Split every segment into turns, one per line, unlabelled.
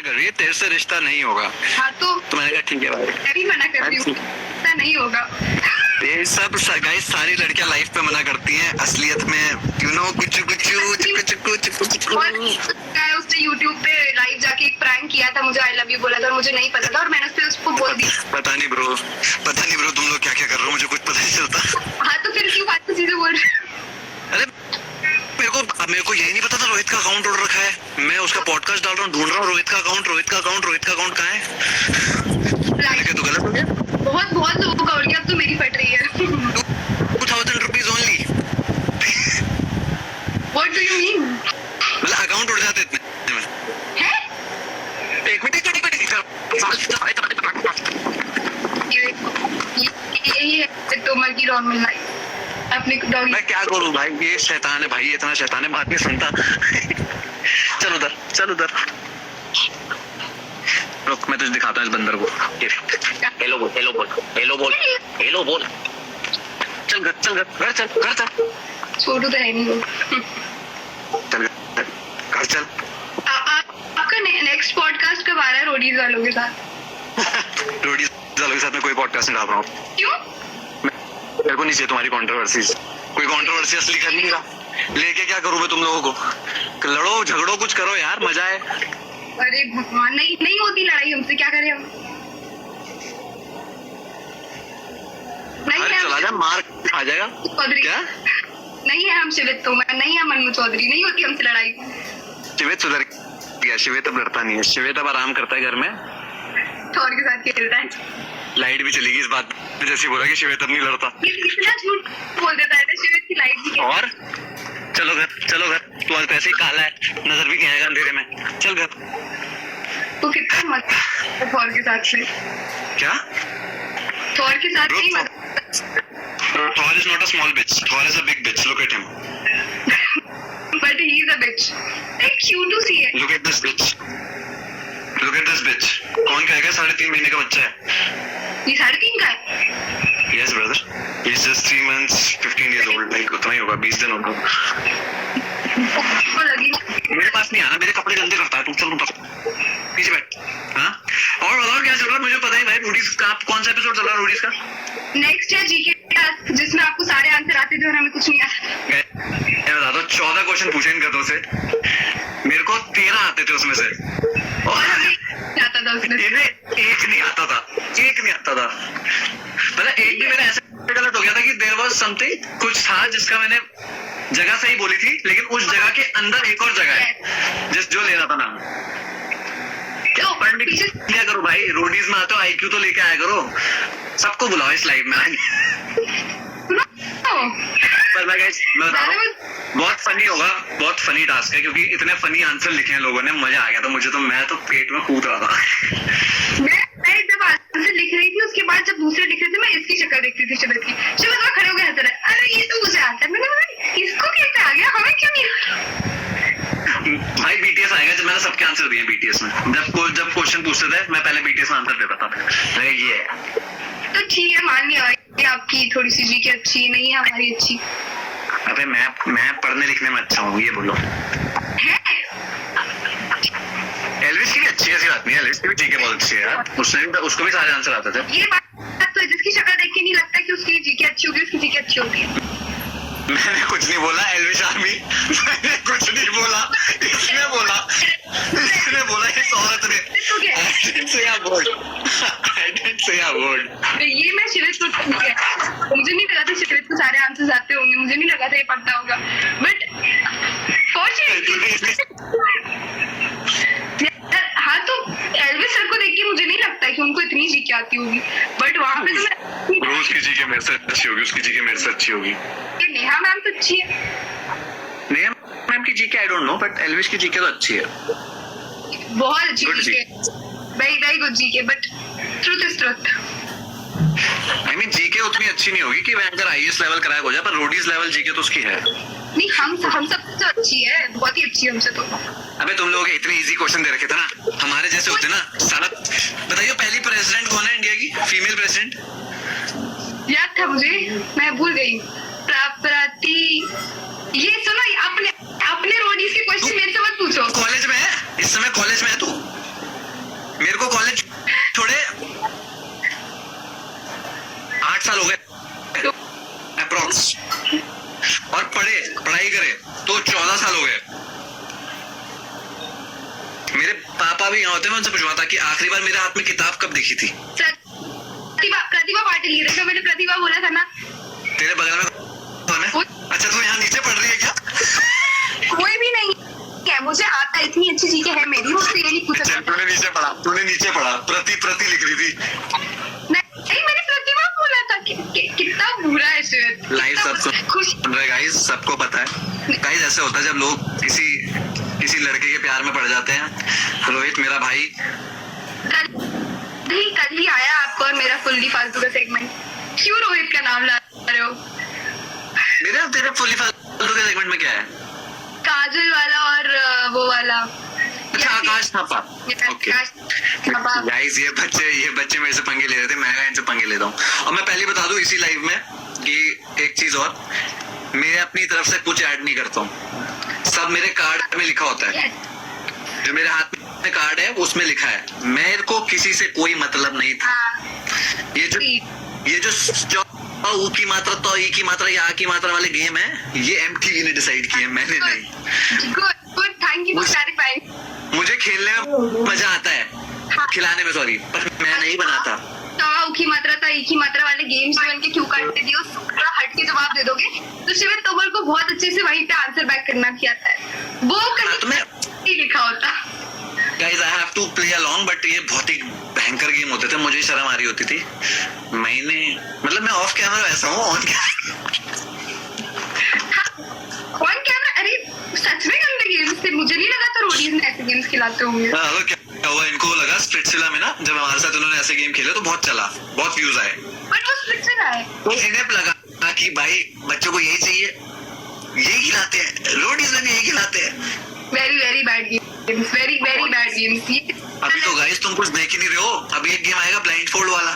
कर रही है तेरे से रिश्ता नहीं होगा।
हाँ तो
मैंने कहा ठीक है भाई,
मैं भी मना कर रही हूँ, ऐसा नहीं होगा।
ये सब गाइस सारी लड़कियां लाइफ पे मना करती हैं, असलियत में यू नो कुछ
उसने यूट्यूब पे लाइव जाके एक प्रैंक किया था, मुझे आई लव यू बोला था और मुझे नहीं पता था और मैंने उसको बोल दिया।
पता नहीं ब्रो तुम लोग क्या क्या कर रहे हो, मुझे कुछ पता नहीं चलता।
हाँ तो फिर क्यों बात चीजें बोल रहे हो?
अरे मेरे को यही नहीं पता था रोहित का अकाउंट उड़ रखा है। मैं उसका पॉडकास्ट डाल रहा हूँ, ढूंढ रहा हूँ रोहित का अकाउंट कहाँ है? क्या तू गलत हो गया?
बहुत लोगों का उड़ गया, अब तो मेरी फट रही है।
2000 rupees only.
What do you mean?
मतलब अकाउंट उड़ जाते इतने में।
है?
एक मिनट
यही है तोमर की नॉर्मल लाइफ। अपने डॉगी
मैं क्या करूं भाई, ये शैतान है भाई, इतना शैतान है, बात नहीं सुनता। चल उधर रुक, मैं तुझे दिखाता हूँ इस बंदर को। हेलो बोल। चल घर चल।
छोटू तो है नहीं वो।
चल घर चल।
आपका नेक्स्ट पॉडकास्ट कब आ रहा है रोडीज वालों के साथ?
रोडीज वालों के साथ मैं कोई पॉडकास्ट नहीं डाल रहा हूँ।
क्यों?
मेरे को नहीं चाहिए तुम्हारी कंट्रोवर्सीज। कोई कंट्रोवर्सी असली कर नहीं रहा, लेके क्या करूँ मैं तुम लोगों को? लड़ो झगड़ो कुछ करो यार, मजा है।
अरे भगवान, नहीं होती लड़ाई हमसे, क्या करें हम? नहीं
चला जा, मार खा जाएगा।
चौधरी
क्या
नहीं है हम शिवित तोमर, नहीं है मन्नू चौधरी, नहीं होती हमसे लड़ाई।
शिवेत सुधर गया, शिवेत अब लड़ता नहीं है, शिवेत अब आराम करता है घर में,
थोर के साथ खेलता है।
लाइट भी चली गई इस बात पे, जैसे बोला कि शिवेत अब नहीं लड़ता।
इतना झूठ बोल देता है शिवित की लाइट भी।
और चलो घर, तू आज पैसे ही काला है, नजर भी नहीं आएगा अंधेरे में, चल घर।
तू कितना मत थोर के साथ से,
क्या
थोर के साथ नहीं मत।
Thor is not a small bitch, Thor is a big bitch, look at him.
But he is a bitch. Like cute to see it.
Look at this bitch. कौन कहेगा 3.5 महीने का बच्चा है?
ये 3.5 का है?
Yes brother, he's just 3 months 15 years old, like उतना ही होगा, 20 दिन होगा। मेरे पास नहीं आना, मेरे कपड़े गंदे करता है तू, चल पीछे बैठ। हाँ और बताओ क्या चल रहा है, मुझे पता ही भाई। रोडीज का कौन सा एपिसोड चल रहा है रोडीज का?
नेक्स्ट है जीके क्लास, जिसमें आपको सारे आंसर आते थे और हमें कुछ नहीं आता।
मैं बता दो 14 क्वेश्चन पूछे इन गधों से, मेरे को 13 आते थे उसमें से,
और हमें आता था उसमें।
इन्हें एक नहीं आता था। मतलब एक भी मेरा ऐसा गलत हो गया था कि देयर वाज समथिंग, कुछ था जिसका मैंने जगह सही बोली थी, लेकिन उस जगह के अंदर एक और जगह है जिस जो लेना था नाम। क्या करो भाई, रोडीज में आते हो IQ तो लेके आया करो, सबको बुलाओ इस लाइव में। पर मैं बता रहा हूँ बहुत फनी होगा, बहुत फनी टास्क है, क्योंकि इतने फनी आंसर लिखे हैं लोगों ने, मजा आ गया था मुझे तो, मैं तो पेट में कूद रहा था।
मैं जब आंसर लिख रही थी उसके बाद जब दूसरे लिख रहे थे, मैं इसकी शक्ल देखती थी शिवित की, शिवित वहां खड़े हो गए हंस रहे, अरे ये तो मुझे आता है। मैंने बोला इसको कैसे आ गया, हमें क्यों नहीं?
भाई BTS आएगा, जब मैंने सबके आंसर दिए BTS में, जब क्वेश्चन पूछते थे मैं पहले BTS में आंसर देता था। ये
तो ठीक है, मान लिया आपकी थोड़ी सी जी की अच्छी नहीं है, हमारी अच्छी।
अबे मैं पढ़ने लिखने में अच्छा हूँ, ये बोलो। एल्विस की भी अच्छी है, ऐसी बात नहीं है, एल्विस की भी ठीक है, बहुत अच्छी है यार, उसको भी सारे आंसर आते थे।
ये बात तो जिसकी शक्ल देख के नहीं लगता कि उसकी जी की अच्छी होगी, उसकी जी की अच्छी होगी।
मैंने कुछ नहीं बोला एल्विश आर्मी, मैंने कुछ नहीं बोला, इसने बोला इस औरत ने। I didn't say a word.
ये मैं शिवित को ठीक है, मुझे नहीं लगा था शिवित को सारे आंसर्स आते होंगे, मुझे नहीं लगा था ये पढ़ता होगा, बट हाँ तो एल्विस सर को देख के मुझे नहीं लगता कि उनको इतनी जी की आती होगी, बट वहाँ पे तो मैं
उसकी जी के मेरे से अच्छी होगी, उसकी जी के मेरे से अच्छी होगी।
नेहा मैम तो अच्छी है।
नेहा मैम की जी के I don't know, but Elvish की जी के तो अच्छी है,
बहुत अच्छी जी के, वेरी गुड जी के, but truth is truth.
I mean GK उतनी अच्छी नहीं होगी कि वह अगर IAS लेवल क्रैक हो जाए, पर रोडीज लेवल जीके तो उसकी है।
नहीं हम सब तो अच्छी है, बहुत ही अच्छी है हमसे तो।
अबे तुम लोग इतने इजी क्वेश्चन दे रखे थे ना, हमारे जैसे होते ना साला। बताइए पहली प्रेसिडेंट कौन है इंडिया की, फीमेल प्रेसिडेंट?
याद था मुझे, मैं भूल गई। प्राप्ति, ये सुनो, अपने रोडीज के क्वेश्चन मेरे से मत पूछो।
कॉलेज में है इस समय, कॉलेज में है तू? मेरे को कॉलेज छोड़े 8 साल हो गए अप्रोक्स, और पढ़ाई करे तो 14 साल हो गए। मेरे पापा भी यहाँ होते, मैं उनसे पूछवाता कि आखिरी बार मेरे हाथ में किताब कब दिखी थी।
प्रतिभा पाटिल की, देखो मैंने प्रतिभा बोला था ना।
तेरे बगल में कौन है? अच्छा तू यहाँ नीचे पढ़ रही है क्या?
कोई भी नहीं है, मुझे आता, इतनी अच्छी चीजें है मेरी, मुझसे ये नहीं पूछा।
तूने नीचे पढ़ा प्रति लिख रही थी।
नहीं मैंने प्रतिभा बोला था। कितना बुरा है शिविर।
लाइव सबको सुन रहे गाइस, सबको पता है गाइस, ऐसे होता है जब लोग किसी लड़के के प्यार में पड़ जाते हैं। रोहित मेरा भाई
कल ही आया आपको और मेरा फुल्ली फालतू का सेगमेंट। क्यों रोहित का नाम ला रहे हो?
मेरे और तेरे फुल्ली फालतू के सेगमेंट में क्या है?
काजल वाला और वो वाला।
अच्छा आकाश थापा। ओके गाइस, ये बच्चे मेरे से पंगे ले रहे थे, मैं इनसे पंगे लेता हूँ। और मैं पहले बता दूं इसी लाइव में कि एक चीज और, मैं अपनी तरफ से कुछ ऐड नहीं करता हूँ, सब मेरे कार्ड में लिखा होता है। जो मेरे हाथ में कार्ड है उसमें लिखा है, मेरे को किसी से कोई मतलब नहीं था। ये जो ऊ की मात्रा तो ई की मात्रा या आ की मात्रा वाले गेम है, ये एमटीवी ने डिसाइड किए, मैंने नहीं।
Good, thank you for clarifying.
मुझे खेलने में मजा आता है, खिलाने में सॉरी, पर मैं नहीं बनाता।
तो की मात्रा था ई की मात्रा वाले गेम्स में उनके क्यों काटते दिए, थोड़ा हट के जवाब दे दोगे तो शिविर तोमर को बहुत अच्छे से वहीं पे आंसर बैक करना भी आता है। वो कहीं लिखा होता।
Guys, I have to play along, but ये बहुत ही भयंकर गेम होते थे, मुझे शर्म आ रही होती थी। मैं ऑफ कैमरा ऐसा हूँ, ऑन
कैमरा अरे सच में गंदे गेम्स थे। मुझे नहीं लगा था रोडीज में ऐसे गेम्स खिलाते होंगे।
क्या हुआ, इनको लगा स्प्लिट्सविला में ना, जब हमारे साथ उन्होंने ऐसे गेम खेले तो बहुत चला, बहुत व्यूज आए,
बट वो स्प्लिट्सविला है
तो इन्हें लगा कि भाई बच्चों को यही चाहिए, यही खिलाते हैं, रोडीज में भी यही खिलाते हैं।
Very bad games, very bad games.
अभी तो गाइस तुम कुछ देख ही नहीं रहे हो, अभी एक गेम आएगा ब्लाइंड फोल्ड वाला।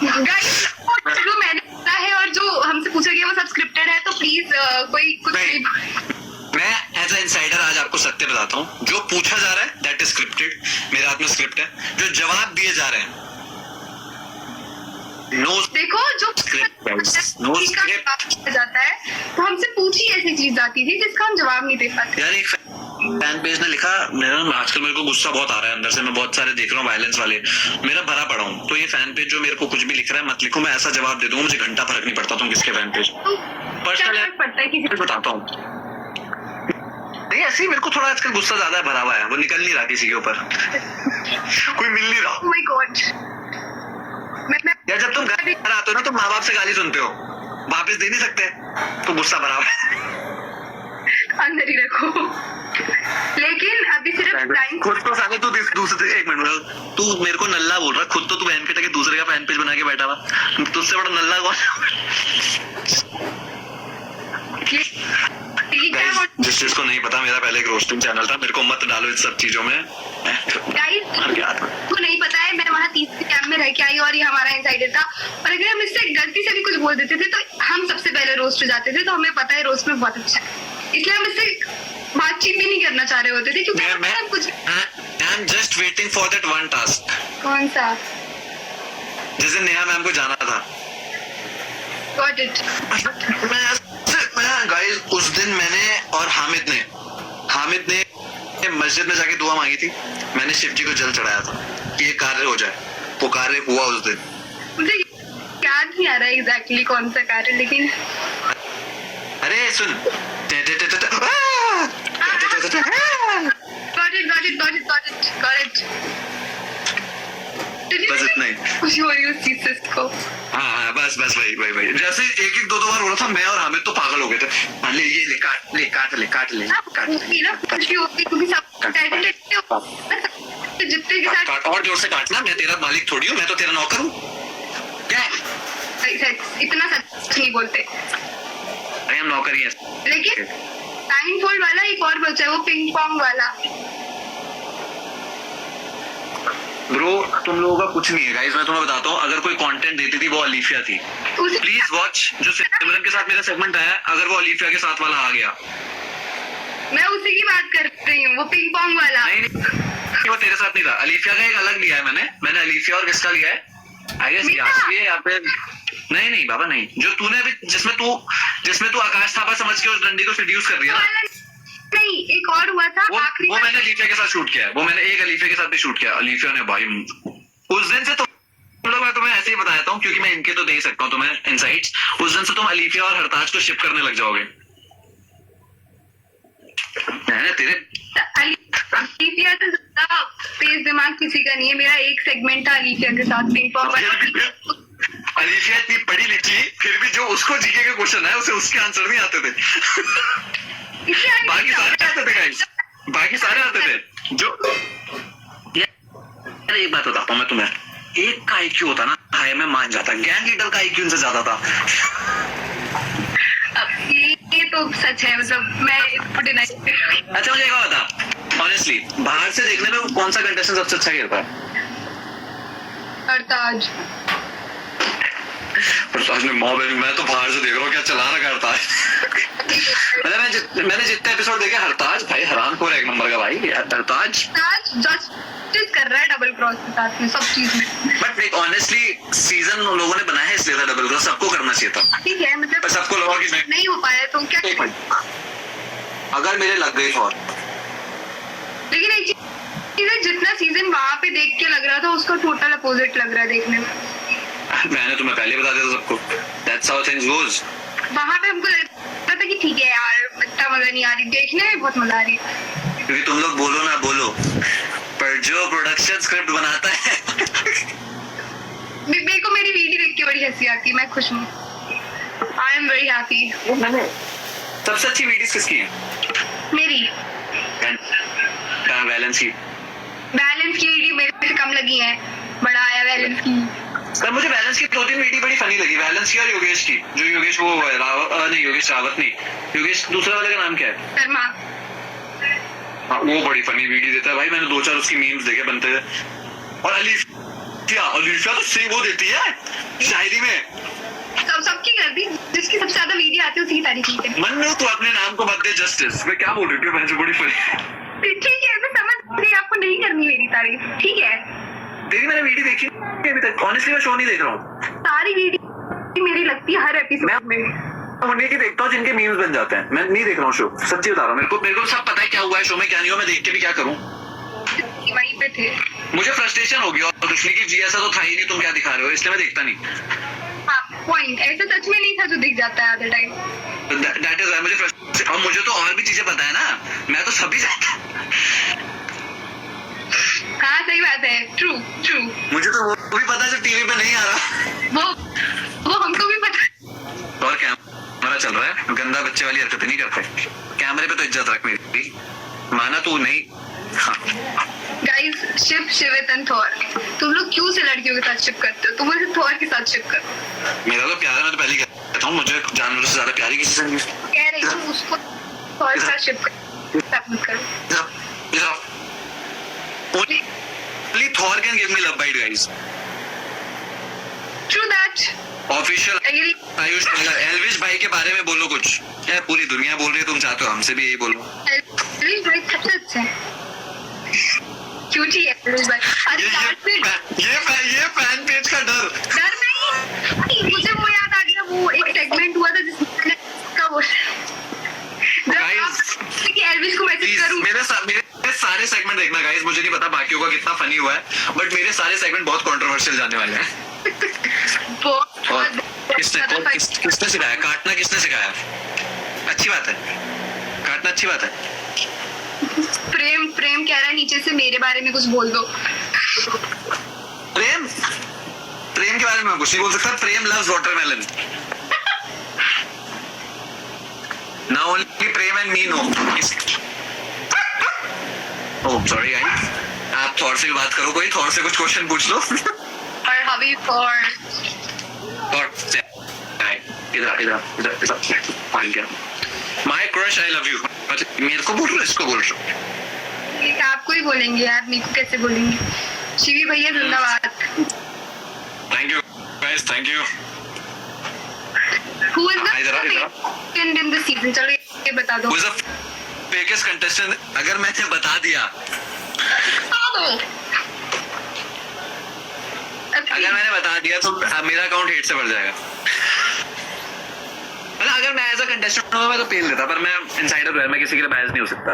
गाइस जो मैंने पता है और जो हमसे पूछा गया वो सब स्क्रिप्टेड है, तो प्लीज कोई कुछ नहीं।
मैं एज अ इनसाइडर आज आपको सत्य बताता हूँ, जो पूछा जा रहा है दैट इज स्क्रिप्टेड, मेरे हाथ में स्क्रिप्ट है। जो जवाब दिए जा रहे हैं
देखो, जो जाता है तो हमसे पूछी ऐसी चीज आती थी जिसका हम जवाब नहीं दे पाते।
यार एक फैन पेज ने लिखा, आजकल मेरे को गुस्सा बहुत आ रहा है अंदर से, मैं बहुत सारे देख रहा हूँ वायलेंस वाले, मेरा भरा पड़ा हूँ। तो ये फैन पेज जो मेरे को कुछ भी लिख रहा है मत लिखो, मैं ऐसा जवाब दे दूंगा, मुझे घंटा फर्क नहीं पड़ता तुम किसके फैन पेज पर्सनल
पड़ता है किसी
बताता हूँ। नहीं ऐसे ही मेरे को थोड़ा आजकल गुस्सा ज्यादा भरा हुआ है, वो निकल नहीं रहा किसी के ऊपर, कोई मिल नहीं रहा।
माय गॉड,
यार जब तुम घर आते हो ना तो माँ बाप से गाली सुनते हो, वापस दे नहीं सकते, तो गुस्सा भरा हुआ है,
अंदर ही रखो। लेकिन अभी सिर्फ
खुद तो साले तू दूसरे, एक मिनट तू मेरे को नल्ला बोल रहा, खुद तो तू बहन के टके दूसरे का फैन पेज बना के बैठा हुआ, तुझसे बड़ा नल्ला कौन? जिस चीज को नहीं पता, मेरा पहले एक रोस्टिंग चैनल था, मेरे को मत डालो इन सब चीजों में।
को नहीं पता है, मैं वहाँ तीसरे कैंप में रह के आई और ये हमारा इनसाइडर था, और अगर हम इससे गलती से भी कुछ बोल देते थे तो हम सबसे पहले रोस्ट हो जाते थे, तो हमें पता है रोस्ट में बहुत अच्छा है, इसलिए हम इससे बातचीत भी नहीं करना चाह रहे होते थे, क्योंकि हम कुछ
I am just waiting for that one task.
कौन सा?
जैसे नेहा मैम को जाना था।
Got it.
मैं गाइस उस दिन मैंने और हामिद ने मस्जिद में जाके दुआ मांगी थी, मैंने शिव जी को जल चढ़ाया था कि ये कार्य हो जाए, वो कार्य हुआ उस दिन।
मुझे याद नहीं आ रहा एग्जैक्टली कौन सा कार्य, लेकिन
अरे सुन,
got it. बस
इतना ही
खुशी हो रही है उस चीज से इसको।
हाँ बस भाई जैसे एक दो बार हो रहा था, मैं और हामिद तो पागल हो गए थे, ले ये ले काट ले
खुशी होती क्योंकि सब टाइटल लेते हो जितने के साथ।
काट और जोर से काटना, मैं तेरा मालिक थोड़ी हूँ, मैं तो तेरा नौकर हूँ। क्या
इतना सच नहीं बोलते,
अरे हम नौकर ही हैं।
लेकिन टाइम फोल्ड वाला एक और बचा है, वो पिंग पोंग वाला।
ब्रो तुम लोगों का कुछ नहीं है गाइस, मैं तुम्हें बताता हूँ, अगर कोई कंटेंट देती थी वो अलीफिया थी। प्लीज वॉच, जो सिमरन के साथ मेरा सेगमेंट आया, अगर वो अलीफिया के साथ वाला आ गया
मैं उसी की बात कर रही हूँ, वो पिंग पोंग वाला।
नहीं वो तेरे साथ नहीं था। अलीफिया का एक अलग लिया है मैंने अलीफिया और किसका लिया है आई गेस यास्वी है या फिर नहीं बाबा नहीं, जो तूने अभी जिसमें तू आकाश थापा समझ के उस डंडी को सेड्यूस कर रही है ना,
नहीं एक और हुआ था आखिरी
वो मैंने अलीफिया के साथ शूट किया है। वो मैंने एक अलीफिया के साथ भी शूट किया। अलीफिया ने भाई उस दिन से तुम लोग, मैं तुम्हें ऐसे ही बताता हूँ क्योंकि मैं इनके तो दे ही सकता हूँ तुम्हें इनसाइट्स। उस दिन से तुम अलीफिया और हरताज को शिप करने लग जाओगे। तेरे
अलीफिया से ज्यादा तेज दिमाग किसी का नहीं है। मेरा एक सेगमेंट था अलीफिया के साथ पिंग पोंग वाला।
अलीफिया इतनी पढ़ी लिखी फिर भी जो उसको जीके के क्वेश्चन है उसे उसके आंसर नहीं आते थे। बाकी सारे आते थे गाइस, बाकी सारे आते थे। जो यार एक बात बताता हूँ मैं तुम्हें, एक का आईक्यू होता ना हाय मैं मान जाता, गैंग लीडर का आईक्यू उनसे ज्यादा था।
अब ये तो सच है, मतलब मैं
अच्छा मुझे एक और बता, ऑनेस्टली बाहर से देखने में कौन सा कंटेस्टेंट सबसे अच्छा खेलता है?
हरताज।
मैं तो बाहर से देख रहा हूँ क्या चला रखा हरताज। मैंने जितने एपिसोड देखे हरताज भाई हरामखोर है एक नंबर का भाई। हरताज
जस्टिस कर रहा है डबल क्रॉस के साथ में सब चीज में।
बट ऑनेस्टली सीजन लोगों ने बनाया है इसलिए था डबल क्रॉस, सबको करना चाहिए था।
ठीक है मतलब
सबको लगा कि
नहीं हो पाया तो क्या,
अगर मेरे लग गई और
लेकिन एक चीज है, जितना सीजन वहां पे देख के लग रहा था उसका टोटल अपोजिट लग रहा है देखने में।
मैंने तुम्हें पहले बता दिया था सबको, दैट्स हाउ थिंग्स गोज।
वहां पे हमको लग रहा था कि ठीक है यार इतना मजा नहीं आ रही, देखने में बहुत मजा आ रही है।
क्योंकि तुम लोग बोलो ना बोलो पर जो प्रोडक्शन स्क्रिप्ट बनाता है
मेरे को मेरी वीडियो देख के बड़ी हंसी आती है, मैं खुश हूँ। I am very happy.
सबसे अच्छी वीडियोस किसकी है?
मेरी
बैलेंस की
वीडियो मेरे से कम लगी है, बड़ा आया बैलेंस की।
सर मुझे बैलेंस की 2-3 वीडियो बड़ी फनी लगी, बैलेंस की और योगेश की। जो योगेश वो नहीं योगेश रावत नहीं, योगेश दूसरा वाले का नाम क्या है?
शर्मा।
हाँ वो बड़ी फनी वीडियो देता है भाई, मैंने 2-4 उसकी मीम्स देखे बनते हैं। और अलीफिया तो सही वो देती है शायरी में,
सबकी कर दी, जिसकी सबसे ज्यादा वीडियो आती है उसकी तारीफ की है।
मन तू अपने नाम को मत दे जस्टिस, मैं क्या बोल रही हूँ, मैं बड़ी फनी।
ठीक है मैं समझ रही, आपको नहीं करनी मेरी तारीफ, ठीक है।
देखी मैंने वीडियो देखी अभी तक, ऑनेस्टली मैं शो नहीं देख रहा हूँ।
सारी वीडियो मेरी लगती है हर एपिसोड में।
उन्हीं की देखता हूँ जिनके मीम्स बन जाते हैं, मैं नहीं देख रहा हूँ शो, सच्ची बता रहा हूँ। मेरे को सब पता है क्या हुआ है शो में क्या नहीं हुआ, मैं देख के भी क्या करूँ।
वहीं पे थे, मुझे
फ्रस्ट्रेशन हो गया और दूसरी की जी ऐसा तो था ही नहीं, तुम क्या दिखा रहे हो, इसलिए मैं देखता नहीं।
पॉइंट ऐसा सच में नहीं था जो दिख जाता है आधे टाइम।
दैट इज मुझे और मुझे तो और भी चीजें पता है ना, मैं तो सभी जानता।
हाँ सही बात है, ट्रू।
मुझे तो वो भी पता है जो टीवी पे नहीं आ रहा,
वो हमको भी पता है।
और कैमरा चल रहा है, गंदा बच्चे वाली हरकतें नहीं करते, कैमरे पे तो इज्जत रख मेरी, माना तू नहीं।
गाइस शिवित एंड थॉर, तुम लोग क्यों से लड़कियों के साथ शिप करते हो? तुम मुझे थॉर के साथ शिप करो।
मेरा तो प्यार है, मैं तो पहले कहता हूँ मुझे जानवरों से ज्यादा प्यारी किसी से नहीं।
कह रही हूँ उसको थॉर के साथ शिप करो।
Only Thor can give me love bite, guys.
True that.
Official. Ayush Elvish भाई के बारे में बोलो कुछ, क्या पूरी दुनिया बोल रही है, तुम चाहते हो हमसे भी यही बोलो।
एल्विश भाई सबसे अच्छा है, क्यूटी है एल्विश भाई। ये
फैन पेज का डर
नहीं, मुझे वो याद आ गया, वो एक सेगमेंट हुआ था जिसमें का वो कि एल्विश को मैसेज करूं। मेरे
सारे सेगमेंट देखना गाइस, मुझे नहीं पता बाकियों का कितना फनी हुआ है, बट मेरे सारे सेगमेंट बहुत कंट्रोवर्शियल जाने वाले हैं। किसने सिखाया काटना, किसने सिखाया? अच्छी बात है काटना, अच्छी बात है।
प्रेम कह रहा है नीचे से मेरे बारे में कुछ बोल दो।
प्रेम के बारे में कुछ नहीं बोल सकता। Prem loves watermelon. Now only Prem and me know. Oh, sorry guys. आप थॉर से भी बात करो, कोई थॉर से कुछ क्वेश्चन पूछ लो।
और हबी थॉर
इधर my crush I love you, मेरे को बोल रहे हो इसको बोल रहे हो?
आपको ही बोलेंगे यार, मेरे को कैसे बोलेंगे? शिवी भैया जिंदाबाद।
Thank you guys, thank you.
Who is the second in the season? चलो ये बता दो।
Who is the fakest contestant अगर मैंने बता दिया, अगर मैंने बता दिया तो मेरा अकाउंट हेट से भर जाएगा। मतलब अगर मैं एज अ कंटेस्टेंट होगा मैं तो पेल देता, पर मैं इनसाइडर हूं, मैं किसी के लिए बायस नहीं हो सकता।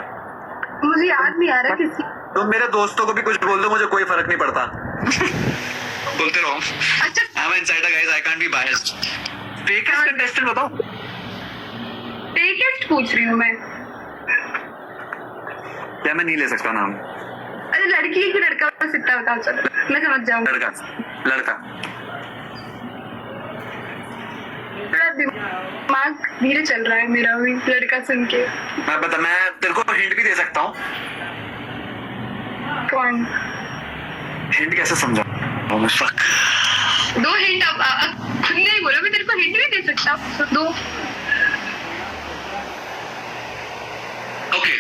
मुझे याद नहीं आ रहा किसी।
तो मेरे दोस्तों को भी कुछ बोल दो, मुझे कोई फर्क नहीं पड़ता। बोलते रहो।
अच्छा
I am insider guys, I can't be biased. Fakest contestant बताओ।
फेकेस्ट पूछ रही हूँ मैं।
क्या मैं नहीं ले सकता नाम?
अरे लड़की है कि लड़का, बस इतना बताओ, चलो मैं समझ जाऊंगा।
लड़का।
थोड़ा दिमाग धीरे चल रहा है मेरा भी लड़का सुन के।
मैं तेरे को हिंट भी दे सकता हूँ।
कौन?
हिंट कैसे समझा?
दो हिंट। अब खुद ने ही बोला, मैं तेरे को हिंट भी दे सकता हूँ, दो।
ओके,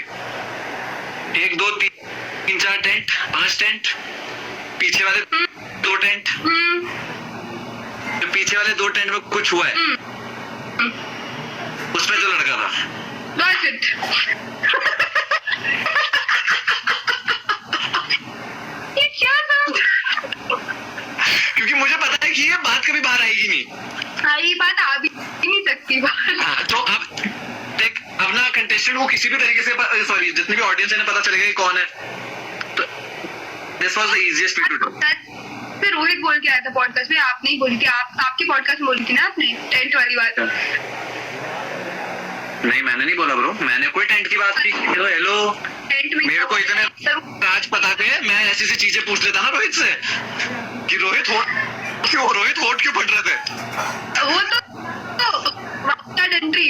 1 2 3 4 टेंट, 5 टेंट, पीछे वाले 2 टेंट, पीछे वाले 2 टेंट में कुछ हुआ है, उसमें जो लड़का था।
That's it. ये क्या था?
क्योंकि मुझे पता है कि ये बात कभी बाहर आएगी नहीं।
हाँ, ये बात आ भी नहीं सकती बाहर।
हाँ, तो अब देख, अब ना कंटेस्टेंट को किसी भी तरीके से, सॉरी जितनी भी ऑडियंस है ना, पता चलेगा कि कौन है। तो this was the easiest way to do.
फिर रोहित बोल के आया था पॉडकास्ट में, आपने ही बोली थी, आपकी पॉडकास्ट में बोली थी ना आपने, टेंट वाली बात।
नहीं, मैंने नहीं बोला ब्रो, मैंने कोई टेंट की बात नहीं की। हेलो,
टेंट में
मेरे को इतने राज पता थे, मैं ऐसी ऐसी चीजें पूछ लेता ना रोहित से कि रोहित होट क्यों फट रहे थे।
वो तो एंट्री,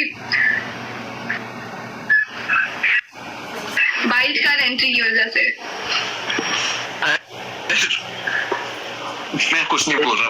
वाइल्ड कार्ड एंट्री की वजह से।
मैं कुछ नहीं बोल रहा भाई।